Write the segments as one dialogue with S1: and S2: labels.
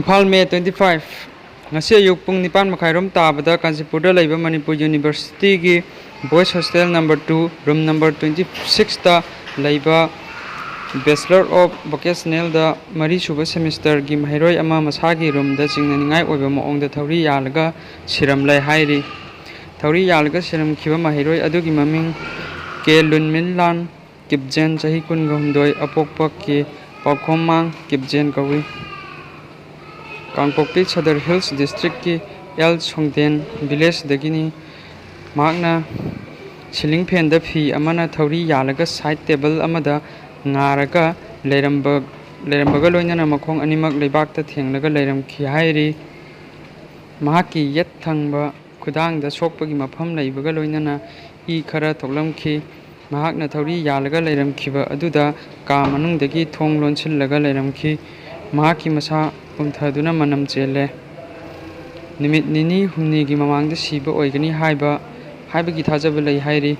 S1: Imphal May 25 ngasi ayuk pung 9:30 tabada Kanchipurda laiba Manipur University gi Boys Hostel number 2 room number 26 ta laiba Bachelor of Vocational da mari suba semester gi mahiroi ama masagi room da chingnaningai oiba maong da thauri yalaga siram lai hairi thauri yalaga siram khiba mahiroi adugi maming ke lunminlan kipjen chahi kun gomdoi apokpa ke pakhomang kipjen kawi Kangpokpi Sadar Hills District ki El Songden Village dagini magna siling pen da phi amana thauri yalaga side table amada ngaraga leirambaga loinana makhong animak leibak ta thenglaga leiram khi hairi mahaki yet thangba khudang da sokpagi mafam leibaga loinana I khara thoklamkhi mahakna thauri yalaga leiram khiba aduda ka manungdagi thong lonchillaga leiram khi mahaki masa umthaduna manam chele nimit nini humni gi mamang da siba oigani haibagi thajaba lei hairi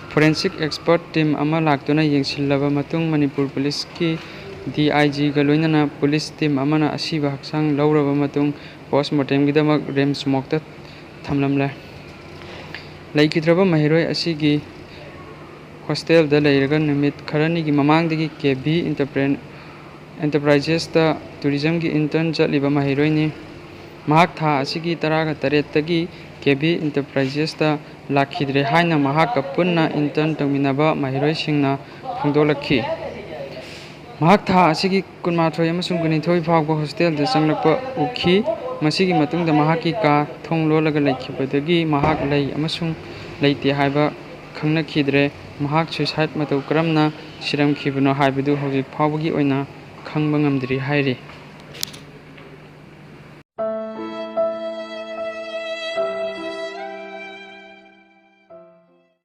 S1: forensic expert team ama laktuna yengsilaba matung Manipur police ki DIG ga loinana police team amana asiba haksang lauraba matung postmortem gidamak rem smoke ta thamlamla leikidraba mahiroi asigi hostel da leiraga nimit kharani gi mamang dagi KB Enterprises da tourism gi intern chaliba mahiroi ni mahak tha asigi taraga taretagi KB Enterprises da lakhidre haina mahak punna intern tongminaba mahiroi singna phongdolakhi mahak tha asigi kunmathoi amasung kunithoi phawba hostel da changlakpa ukhi masigi matungda mahaki ka thonglolaga laikhibadagi mahak lei amasung leite haiba khangnakhidre mahak suicide matau karamna siram khibano haibadu hojik phawbagi oina khangba ngamdri hairi